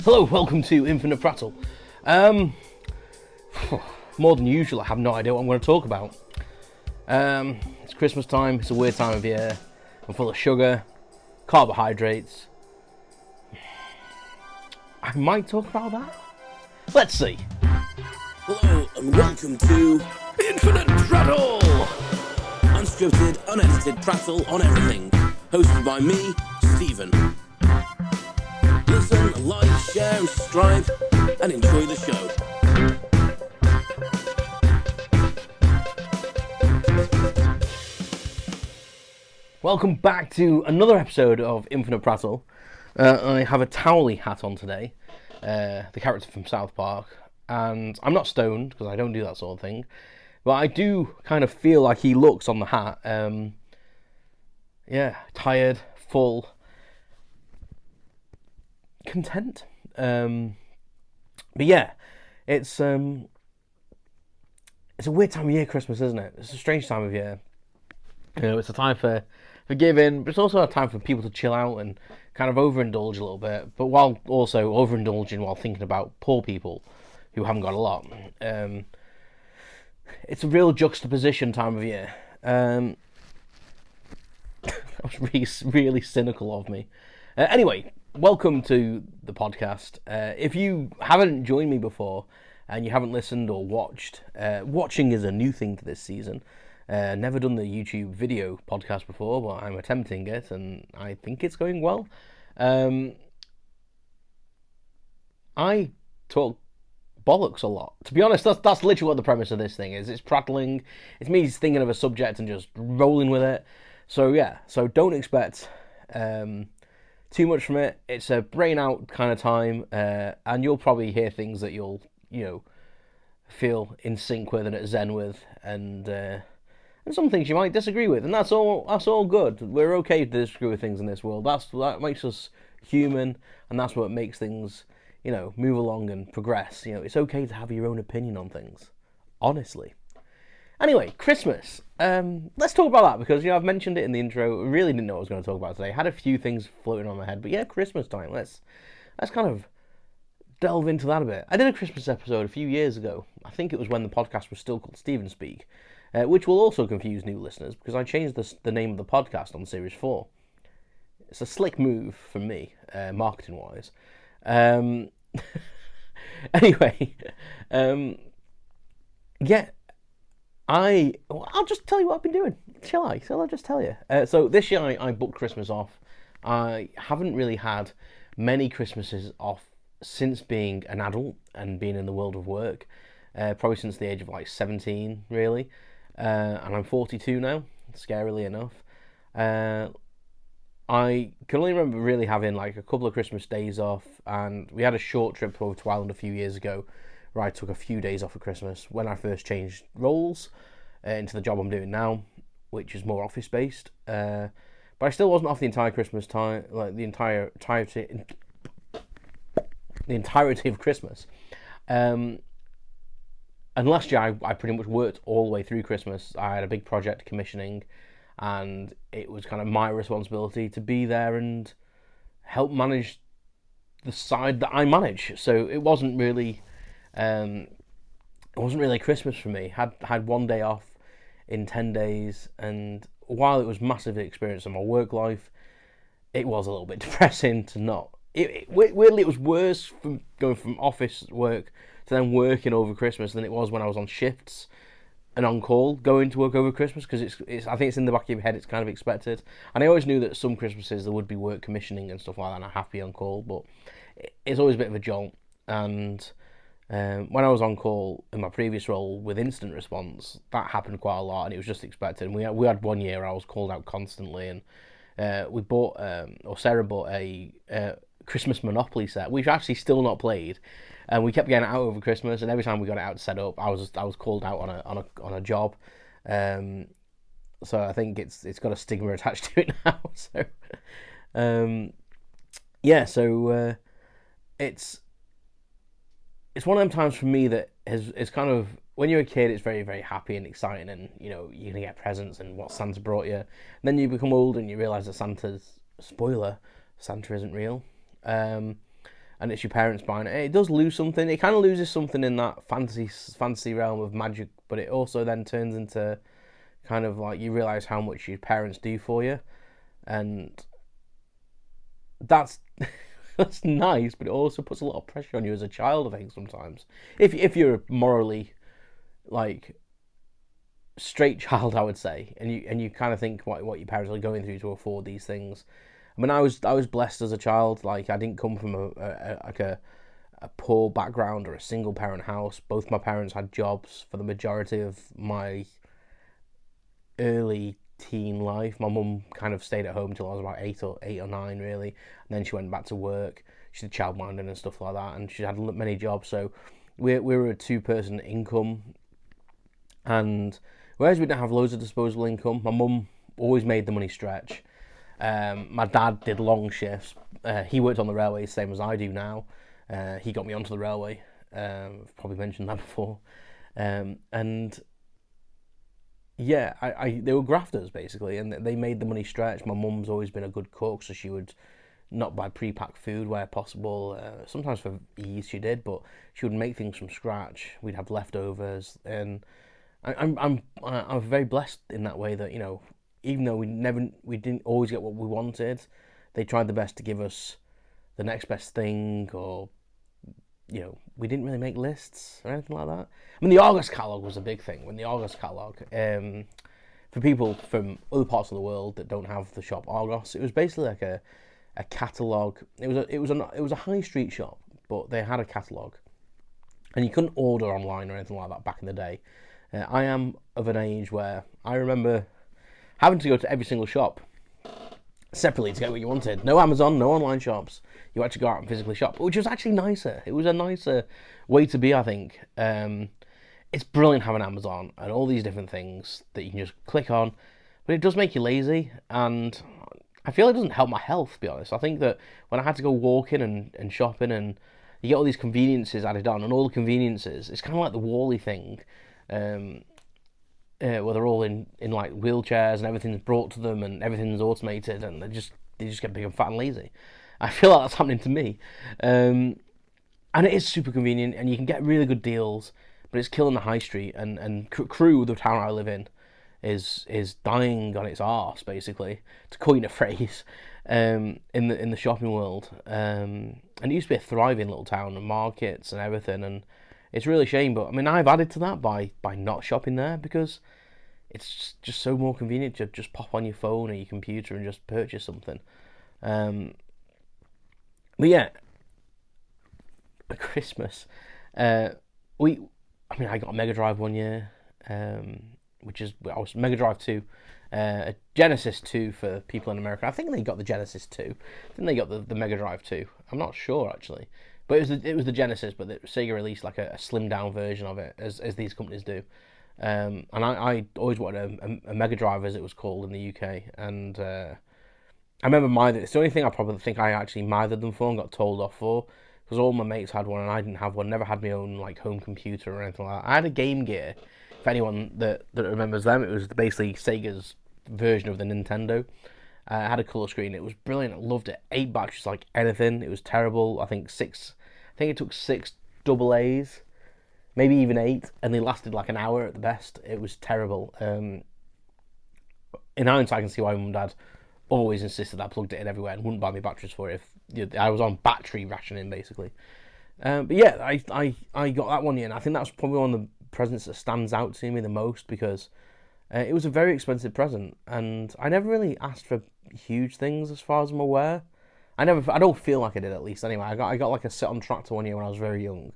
Hello, welcome to Infinite Prattle. More than usual, I have no idea what I'm going to talk about. It's Christmas time, it's a weird time of year. I'm full of sugar, carbohydrates. I might talk about that. Let's see. Hello and welcome to Infinite Prattle! unscripted, unedited prattle on everything. Hosted by me, Stephen. Listen, like, share and subscribe and enjoy the show. Welcome back to another episode of Infinite Prattle. I have a Towley hat on today, the character from South Park, and I'm not stoned because I don't do that sort of thing, but I do kind of feel like he looks on the hat. Tired, full, content. But yeah, it's a weird time of year, Christmas, isn't it? It's a strange time of year. You know, it's a time for giving, but it's also a time for people to chill out and kind of overindulge a little bit, but while also overindulging while thinking about poor people who haven't got a lot. It's a real juxtaposition time of year. That was really cynical of me. Anyway, welcome to the podcast. If you haven't joined me before and you haven't listened or watched, watching is a new thing to this season. Never done the YouTube video podcast before, but I'm attempting it and I think it's going well. I talk bollocks a lot. To be honest, that's literally what the premise of this thing is. It's prattling. It's me thinking of a subject and just rolling with it. So yeah, so don't expect too much from it. It's a brain out kind of time, and you'll probably hear things that you'll, feel in sync with and at zen with, and some things you might disagree with, and that's all good. We're okay to disagree with things in this world. That makes us human, and that's what makes things, move along and progress. It's okay to have your own opinion on things, honestly. Anyway, Christmas. Let's talk about that because I've mentioned it in the intro. I really didn't know what I was going to talk about today. I had a few things floating on my head, but yeah, Christmas time. Let's kind of delve into that a bit. I did a Christmas episode a few years ago. I think it was when the podcast was still called Stephen Speak, which will also confuse new listeners because I changed the name of the podcast on Series 4. It's a slick move from me, marketing-wise. Anyway, yeah. I'll just tell you what I've been doing, shall I? So I'll just tell you. So this year I booked Christmas off. I haven't really had many Christmases off since being an adult and being in the world of work. Probably since the age of 17, really. And I'm 42 now, scarily enough. I can only remember really having a couple of Christmas days off, and we had a short trip over to Ireland a few years ago where I took a few days off for Christmas when I first changed roles into the job I'm doing now, which is more office based. But I still wasn't off the entire Christmas time, the entirety of Christmas. And last year I pretty much worked all the way through Christmas. I had a big project commissioning, and it was kind of my responsibility to be there and help manage the side that I manage. So it wasn't really Christmas for me. Had one day off in 10 days, and while it was massively experienced in my work life, it was a little bit depressing to not. Weirdly, it was worse from going from office work to then working over Christmas than it was when I was on shifts and on call going to work over Christmas, because it's I think it's in the back of your head, it's kind of expected. And I always knew that some Christmases there would be work commissioning and stuff like that, and I have to be on call, but it's always a bit of a jolt. And when I was on call in my previous role with incident response, that happened quite a lot, and it was just expected. And we had 1 year I was called out constantly, and Sarah bought a Christmas Monopoly set, which actually still not played, and we kept getting it out over Christmas. And every time we got it out to set up, I was called out on a job. So I think it's got a stigma attached to it now. So it's one of them times for me that is kind of, when you're a kid, it's very, very happy and exciting, and you're gonna get presents and what Santa brought you. And then you become old and you realise that Santa isn't real. and it's your parents buying it, it does lose something. It kind of loses something in that fantasy realm of magic, but it also then turns into kind of like you realise how much your parents do for you, and that's that's nice, but it also puts a lot of pressure on you as a child, I think, sometimes. If you're a morally, like, straight child, I would say, and you kind of think what your parents are going through to afford these things. I mean, I was blessed as a child. Like, I didn't come from a poor background or a single parent house. Both my parents had jobs for the majority of my early teen life. My mum kind of stayed at home till I was about eight or nine, really, and then she went back to work. She did childminding and stuff like that, and she had many jobs. So we were a 2-person income, and whereas we didn't have loads of disposable income, my mum always made the money stretch. My dad did long shifts. He worked on the railway, same as I do now. He got me onto the railway. I've probably mentioned that before. And yeah, they were grafters basically, and they made the money stretch. My mum's always been a good cook, so she would not buy pre-packed food where possible. Sometimes for ease she did, but she would make things from scratch. We'd have leftovers, and I'm very blessed in that way that, you know, even though we didn't always get what we wanted, they tried the best to give us the next best thing, or, you know, we didn't really make lists or anything like that. I mean, the Argos catalogue was a big thing. When the Argos catalogue, for people from other parts of the world that don't have the shop Argos, it was basically like a catalogue. It was a high street shop, but they had a catalogue, and you couldn't order online or anything like that back in the day. I am of an age where I remember having to go to every single shop separately to get what you wanted. No Amazon, no online shops. You had to go out and physically shop, which was actually nicer. It was a nicer way to be, I think. It's brilliant having Amazon and all these different things that you can just click on, but it does make you lazy, and I feel it doesn't help my health, to be honest. I think that when I had to go walking and shopping, and you get all these conveniences added on, and all the conveniences, it's kind of like the Wall-E thing, where they're all in like wheelchairs and everything's brought to them and everything's automated, and they just get big and fat and lazy. I feel like that's happening to me, and it is super convenient, and you can get really good deals, but it's killing the high street, and Crewe, the town I live in, is dying on its arse, basically, to coin a phrase, in the shopping world. And it used to be a thriving little town, and markets and everything, and it's really a shame. But I mean, I've added to that by not shopping there, because it's just so more convenient to just pop on your phone or your computer and just purchase something. But yeah, at Christmas, I got a Mega Drive one year, I was Mega Drive 2, a Genesis 2 for people in America. I think they got the Genesis 2. I think they got the Mega Drive 2. I'm not sure, actually. But it was the Genesis, but Sega released like a slimmed down version of it, as these companies do. And I always wanted a Mega Drive, as it was called in the UK. And I remember it's the only thing I probably think I actually mithered them for and got told off for, because all my mates had one and I didn't have one. Never had my own like home computer or anything like that. I had a Game Gear. For anyone that remembers them, it was basically Sega's version of the Nintendo. It had a colour screen. It was brilliant. I loved it. 8 batteries like anything. It was terrible. I think it took 6 double A's, maybe even 8, and they lasted like an hour at the best. It was terrible. In hindsight, I can see why Mum and Dad always insisted I plugged it in everywhere and wouldn't buy me batteries for it if I was on battery rationing, basically. But yeah, I got that one year, and I think that was probably one of the presents that stands out to me the most, because it was a very expensive present, and I never really asked for huge things as far as I'm aware. I don't feel like I did, at least anyway. I got like a sit-on tractor one year when I was very young,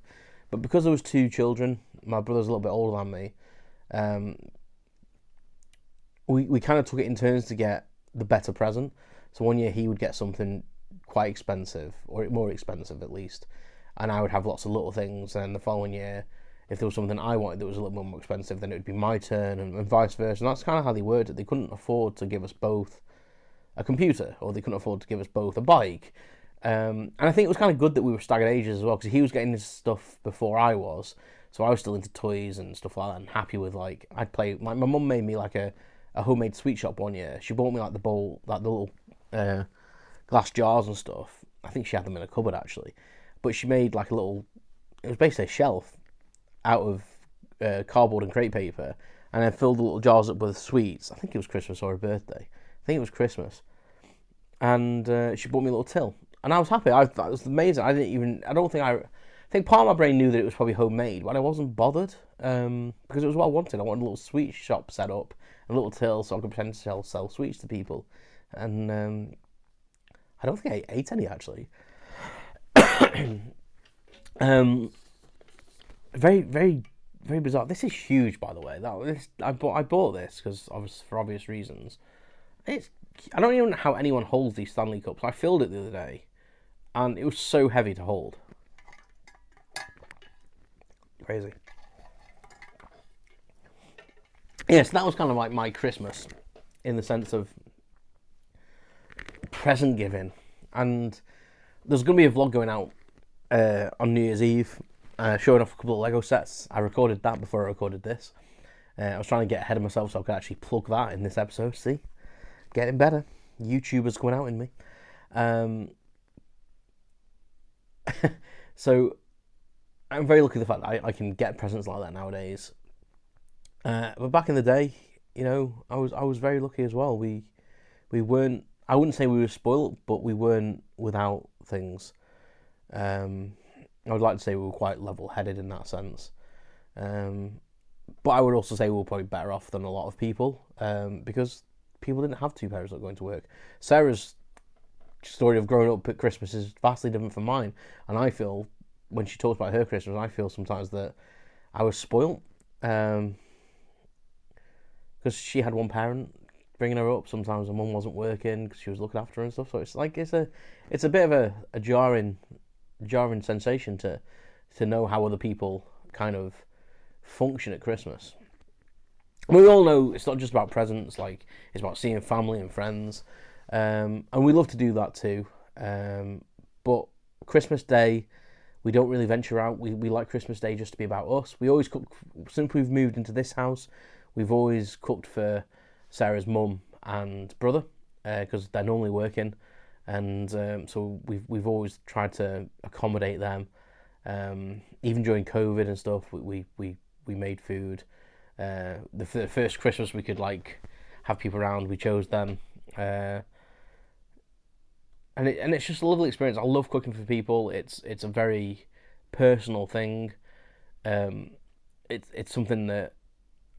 but because there was 2 children, my brother's a little bit older than me. We kind of took it in turns to get the better present. So one year he would get something quite expensive, or more expensive at least, and I would have lots of little things. And the following year, if there was something I wanted that was a little more expensive, then it would be my turn, and vice versa. And that's kind of how they worked it. They couldn't afford to give us both a computer, or they couldn't afford to give us both a bike. And I think it was kind of good that we were staggered ages as well, because he was getting this stuff before I was, so I was still into toys and stuff like that, and happy with, like, I'd play. My mum made me like a homemade sweet shop one year. She bought me like the bowl, like the little glass jars and stuff. I think she had them in a cupboard, actually. but she made like a little. It was basically a shelf out of cardboard and crepe paper, and then filled the little jars up with sweets. I think it was Christmas or her birthday. I think it was Christmas, and she bought me a little till, and I was happy. I thought it was amazing. I think part of my brain knew that it was probably homemade, but I wasn't bothered because it was what I wanted. I wanted a little sweet shop set up, a little till, so I could pretend to sell sweets to people, and I don't think I ate any actually. Very, very, very bizarre. This is huge, by the way. I bought this because for obvious reasons. I don't even know how anyone holds these Stanley Cups. I filled it the other day, and it was so heavy to hold. Crazy. Yeah, so that was kind of like my Christmas, in the sense of present giving, and there's going to be a vlog going out on New Year's Eve, showing off a couple of Lego sets. I recorded that before I recorded this. I was trying to get ahead of myself so I could actually plug that in this episode. See, getting better. YouTubers going out in me. So I'm very lucky the fact that I can get presents like that nowadays. But back in the day, you know, I was very lucky as well. We weren't. I wouldn't say we were spoiled, but we weren't without things. I would like to say we were quite level-headed in that sense. But I would also say we were probably better off than a lot of people, because people didn't have two parents that were going to work. Sarah's story of growing up at Christmas is vastly different from mine, and I feel, when she talks about her Christmas, I feel sometimes that I was spoilt, because she had one parent bringing her up. Sometimes her mum wasn't working because she was looking after her and stuff. So it's like it's a bit of a jarring sensation to know how other people kind of function at Christmas. We all know it's not just about presents. Like, it's about seeing family and friends, and we love to do that too. But Christmas Day, we don't really venture out. We like Christmas Day just to be about us. We always cook. Since we've moved into this house, we've always cooked for Sarah's mum and brother, because they're normally working, and so we've always tried to accommodate them. Even during COVID and stuff, we made food. The first Christmas we could like have people around, we chose them, and it's just a lovely experience. I love cooking for people. It's a very personal thing. It's something that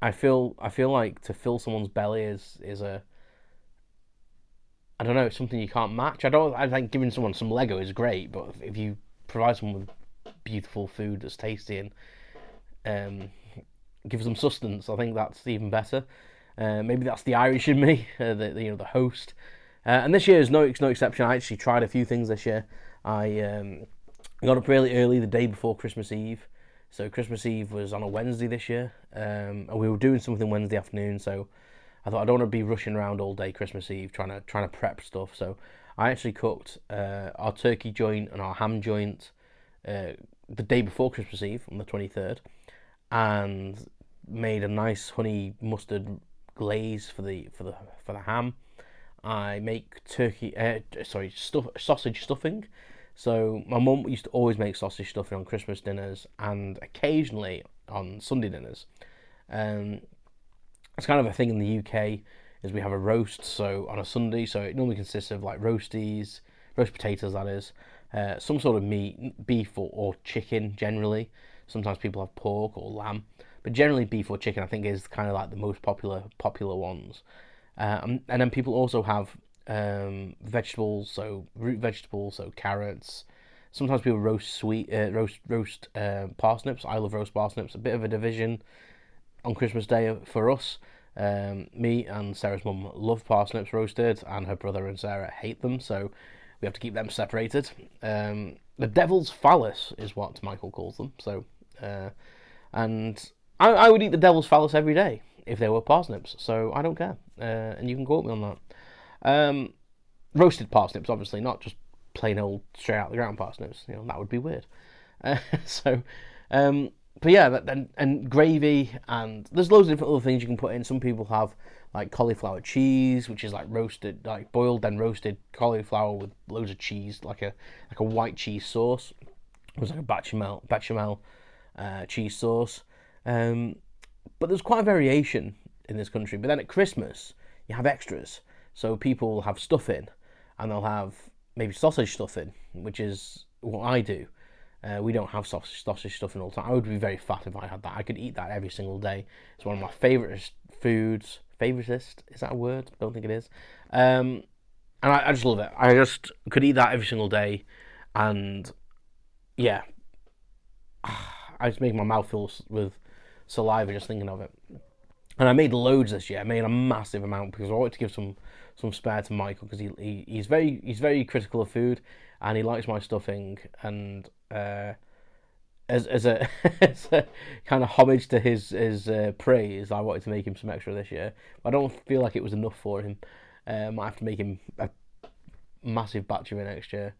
I feel like to fill someone's belly is a, I don't know, it's something you can't match. I think giving someone some Lego is great, but if you provide someone with beautiful food that's tasty and gives them sustenance, I think that's even better. Maybe that's the Irish in me, the host. And this year is no exception. I actually tried a few things this year. I got up really early the day before Christmas Eve. So Christmas Eve was on a Wednesday this year, and we were doing something Wednesday afternoon. So I thought I don't want to be rushing around all day Christmas Eve trying to prep stuff. So I actually cooked our turkey joint and our ham joint the day before Christmas Eve on the 23rd, and made a nice honey mustard glaze for the ham. I make sausage stuffing. So my mum used to always make sausage stuffing on Christmas dinners and occasionally on Sunday dinners. It's kind of a thing in the UK, is we have a roast, so on a Sunday, so it normally consists of like roasties, roast potatoes that is, some sort of meat, beef or chicken generally. Sometimes people have pork or lamb, but generally beef or chicken I think is kind of like the most popular ones. And then people also have vegetables, so root vegetables, so carrots. Sometimes people roast parsnips. I love roast parsnips. A bit of a division on Christmas Day for us. Me and Sarah's mum love parsnips roasted, and her brother and Sarah hate them, so we have to keep them separated. The devil's phallus is what Michael calls them. So, and I would eat the devil's phallus every day if they were parsnips, so I don't care, and you can quote me on that. Roasted parsnips, obviously, not just plain old straight out the ground parsnips. You know, that would be weird. But yeah, and gravy, and there's loads of different other things you can put in. Some people have like cauliflower cheese, which is like roasted, like boiled then roasted cauliflower with loads of cheese, like a white cheese sauce. It was like a bechamel cheese sauce. But there's quite a variation in this country. But then at Christmas, you have extras. So people will have stuffing, and they'll have maybe sausage stuffing, which is what I do. We don't have sausage stuffing all the time. I would be very fat if I had that. I could eat that every single day. It's one of my favourite foods. Favoritist? Is that a word? Don't think it is. And I just love it. I just could eat that every single day. And yeah, I just make my mouth fill with saliva just thinking of it. And I made loads this year. I made a massive amount because I wanted to give some spare to Michael because he's very critical of food and he likes my stuffing. And as a as a kind of homage to his praise, I wanted to make him some extra this year. But I don't feel like it was enough for him. Might have to make him a massive batch of it next year.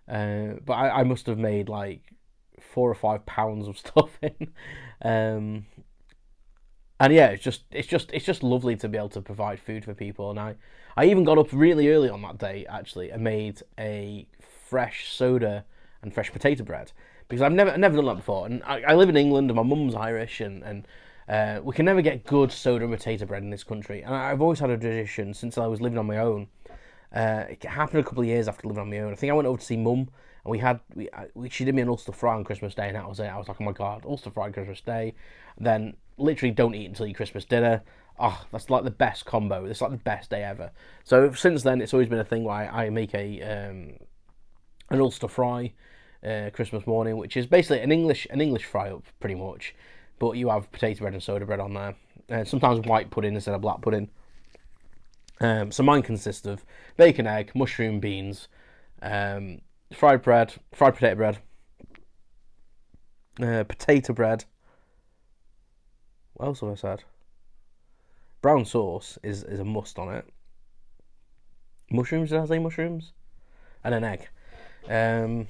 But I must have made like 4 or 5 pounds of stuffing. And yeah, it's just lovely to be able to provide food for people. And I even got up really early on that day actually and made a fresh soda and fresh potato bread because I've never done that before. And I live in England and my mum's Irish and we can never get good soda and potato bread in this country. And I've always had a tradition since I was living on my own. It happened a couple of years after living on my own. I think I went over to see Mum and she did me an Ulster fry on Christmas Day and that was it. I was like, oh my god, Ulster fry on Christmas Day. Then literally don't eat until your Christmas dinner. Oh, that's like the best combo. It's like the best day ever. So since then, it's always been a thing where I make an Ulster fry Christmas morning, which is basically an English fry up pretty much, but you have potato bread and soda bread on there, and sometimes white pudding instead of black pudding. So mine consists of bacon, egg, mushroom, beans, fried potato bread, potato bread. What else have I said? Brown sauce is a must on it. Mushrooms, did I say mushrooms? And an egg. And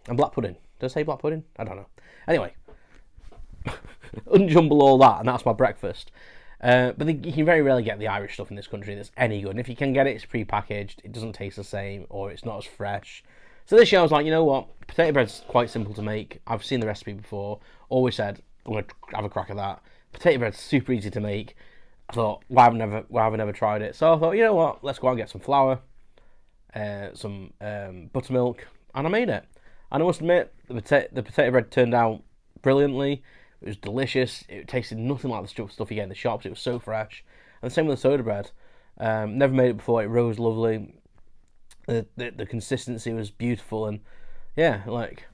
black pudding. Did I say black pudding? I don't know. Anyway, unjumble all that, and that's my breakfast. But you can very rarely get the Irish stuff in this country that's any good. And if you can get it, it's pre-packaged. It doesn't taste the same, or it's not as fresh. So this year I was like, you know what? Potato bread's quite simple to make. I've seen the recipe before. Always said, I'm going to have a crack at that. Potato bread's super easy to make. I thought, why have I never tried it? So I thought, you know what? Let's go out and get some flour, some buttermilk, and I made it. And I must admit, the potato bread turned out brilliantly. It was delicious. It tasted nothing like the stuff you get in the shops. It was so fresh. And the same with the soda bread. Never made it before. It rose lovely. The consistency was beautiful, and yeah, like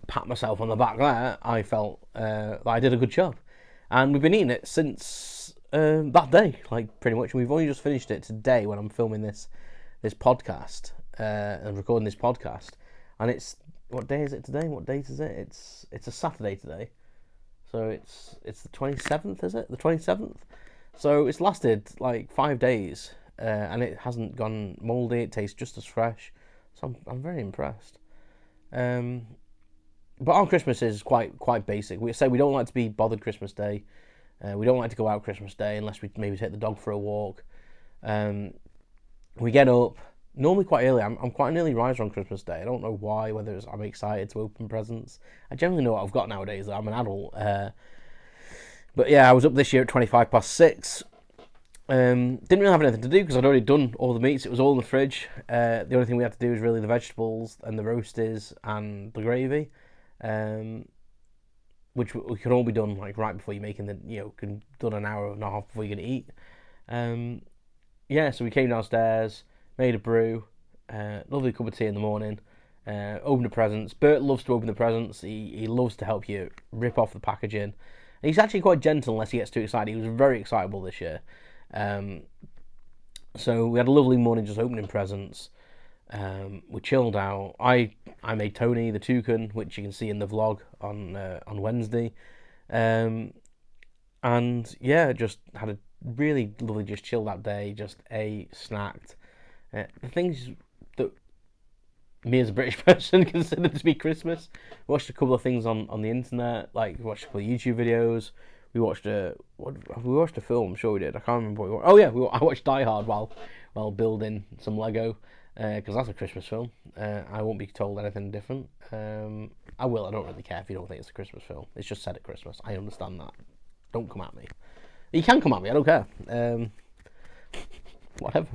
pat myself on the back there. I felt that I did a good job, and we've been eating it since that day, like pretty much. We've only just finished it today when I'm filming this podcast and recording this podcast. And it's, what day is it today? What date is it? It's a Saturday today, so it's the 27th, is it? The 27th. So it's lasted like 5 days. And it hasn't gone mouldy. It tastes just as fresh, so I'm very impressed. But our Christmas is quite basic. We say we don't like to be bothered Christmas Day. We don't like to go out Christmas Day unless we maybe take the dog for a walk. We get up normally quite early. I'm quite an early riser on Christmas Day. I don't know why. Whether I'm excited to open presents. I generally know what I've got nowadays. I'm an adult. But yeah, I was up this year at 6:25. Didn't really have anything to do because I'd already done all the meats. It was all in the fridge. The only thing we had to do was really the vegetables and the roasties and the gravy, which we could all be done like right before you're making done an hour and a half before you're gonna eat. Yeah, so we came downstairs, made a brew, lovely cup of tea in the morning, opened the presents. Bert loves to open the presents. He loves to help you rip off the packaging. And he's actually quite gentle unless he gets too excited. He was very excitable this year. So we had a lovely morning just opening presents. We chilled out. I made Tony the toucan, which you can see in the vlog on Wednesday. And yeah, just had a really lovely, just chilled out day. Just snacked. The things that me as a British person consider to be Christmas. Watched a couple of things on the internet, like watched a couple of YouTube videos. We watched a film. I'm sure we did. I can't remember what we watched. Oh yeah, I watched Die Hard while while building some Lego, because that's a Christmas film. I won't be told anything different. I will. I don't really care if you don't think it's a Christmas film. It's just set at Christmas. I understand that. Don't come at me. You can come at me. I don't care. Whatever.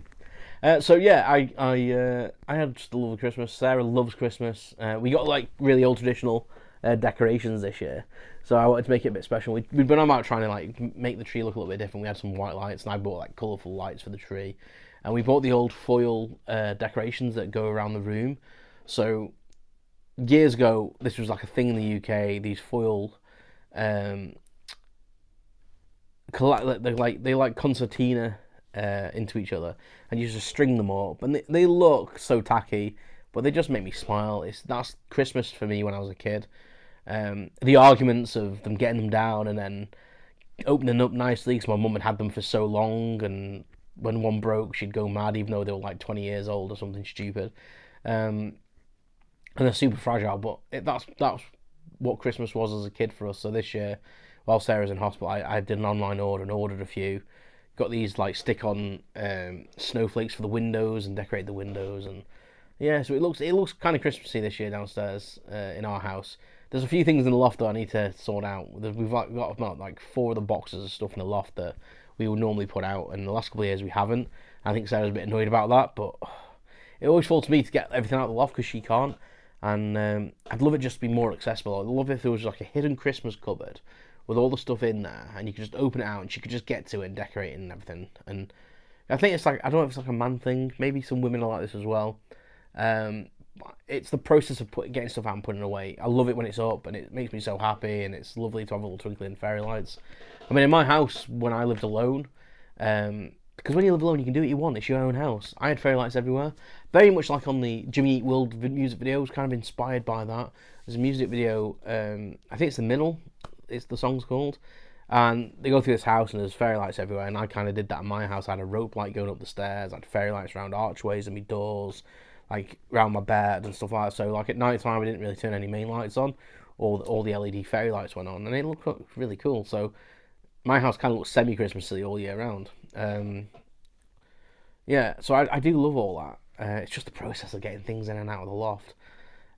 So yeah, I had just a love of Christmas. Sarah loves Christmas. We got like really old traditional decorations this year, so I wanted to make it a bit special. We'd been about trying to like make the tree look a little bit different. We had some white lights, and I bought like colourful lights for the tree, and we bought the old foil decorations that go around the room. So years ago, this was like a thing in the UK. These foil, they like concertina into each other, and you just string them up, and they look so tacky, but they just make me smile. That's Christmas for me when I was a kid. The arguments of them getting them down and then opening up nicely, because my mum had them for so long, and when one broke, she'd go mad, even though they were like 20 years old or something stupid. And they're super fragile, but that's what Christmas was as a kid for us. So this year, while Sarah's in hospital, I did an online order and ordered a few. Got these like stick-on snowflakes for the windows and decorated the windows, and yeah, so it looks kind of Christmassy this year downstairs in our house. There's a few things in the loft that I need to sort out. We've got about like 4 of the boxes of stuff in the loft that we would normally put out, and the last couple of years we haven't. I think Sarah's a bit annoyed about that, but it always falls to me to get everything out of the loft because she can't. And I'd love it just to be more accessible. I'd love if there was like a hidden Christmas cupboard with all the stuff in there, and you could just open it out and she could just get to it and decorate it and everything. And I think it's like, I don't know if it's like a man thing. Maybe some women are like this as well. It's the process of getting stuff out and putting it away. I love it when it's up, and it makes me so happy, and it's lovely to have little twinkling fairy lights. I mean, in my house, when I lived alone, because when you live alone, you can do what you want. It's your own house. I had fairy lights everywhere. Very much like on the Jimmy Eat World music video. I was kind of inspired by that. There's a music video, I think it's The Middle, it's the song's called. And they go through this house and there's fairy lights everywhere. And I kind of did that in my house. I had a rope light going up the stairs. I had fairy lights around archways and my doors, like around my bed and stuff like that. So like at night time, I didn't really turn any main lights on. All the LED fairy lights went on, and it looked really cool. So my house kind of looks semi-Christmassy all year round. Yeah, so I do love all that. It's just the process of getting things in and out of the loft.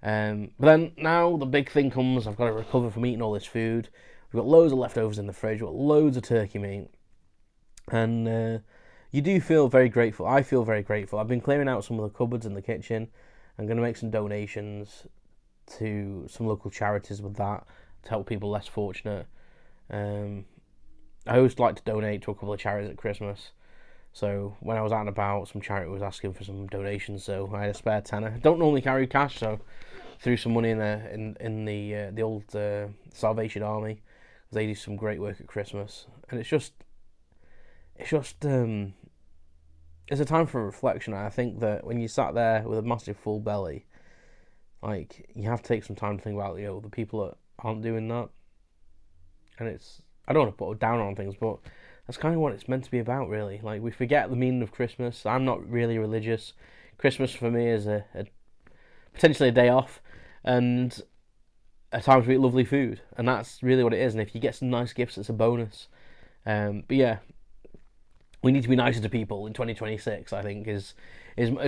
But then now the big thing comes. I've got to recover from eating all this food. We've got loads of leftovers in the fridge. We've got loads of turkey meat. And you do feel very grateful. I feel very grateful. I've been clearing out some of the cupboards in the kitchen. I'm going to make some donations to some local charities with that to help people less fortunate. I always like to donate to a couple of charities at Christmas. So when I was out and about, some charity was asking for some donations, so I had a spare tenner. I don't normally carry cash, so threw some money in there in the old Salvation Army. They do some great work at Christmas, and it's a time for reflection. I think that when you sat there with a massive full belly, like, you have to take some time to think about the people that aren't doing that. And I don't want to put down on things, but that's kind of what it's meant to be about, really. Like, we forget the meaning of Christmas. I'm not really religious. Christmas for me is a potentially a day off, and a time to eat lovely food, and that's really what it is. And if you get some nice gifts, it's a bonus. But yeah, we need to be nicer to people in 2026. I think is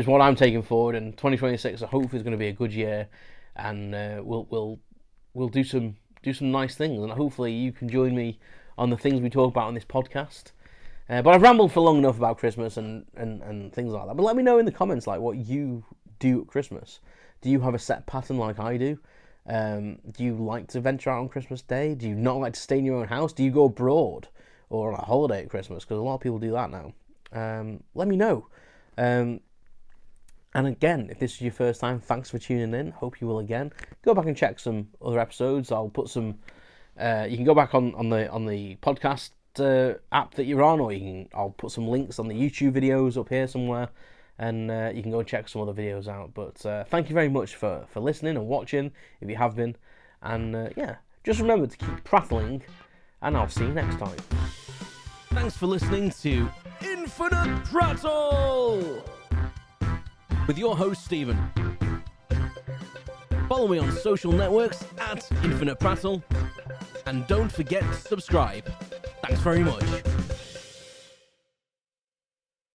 what I'm taking forward, and 2026 hopefully is going to be a good year, and we'll do some nice things, and hopefully you can join me on the things we talk about on this podcast. But I've rambled for long enough about Christmas and things like that. But let me know in the comments like what you do at Christmas. Do you have a set pattern like I do? Do you like to venture out on Christmas Day? Do you not like to stay in your own house? Do you go abroad or on a holiday at Christmas? Because a lot of people do that now. Let me know. And again, if this is your first time, thanks for tuning in. Hope you will again. Go back and check some other episodes. I'll put some. You can go back on the podcast app that you're on, or I'll put some links on the YouTube videos up here somewhere, and you can go and check some other videos out. But thank you very much for listening and watching, if you have been. And yeah, just remember to keep prattling, and I'll see you next time. Thanks for listening to Infinite Prattle with your host Stephen. Follow me on social networks at Infinite Prattle, and don't forget to subscribe. Thanks very much.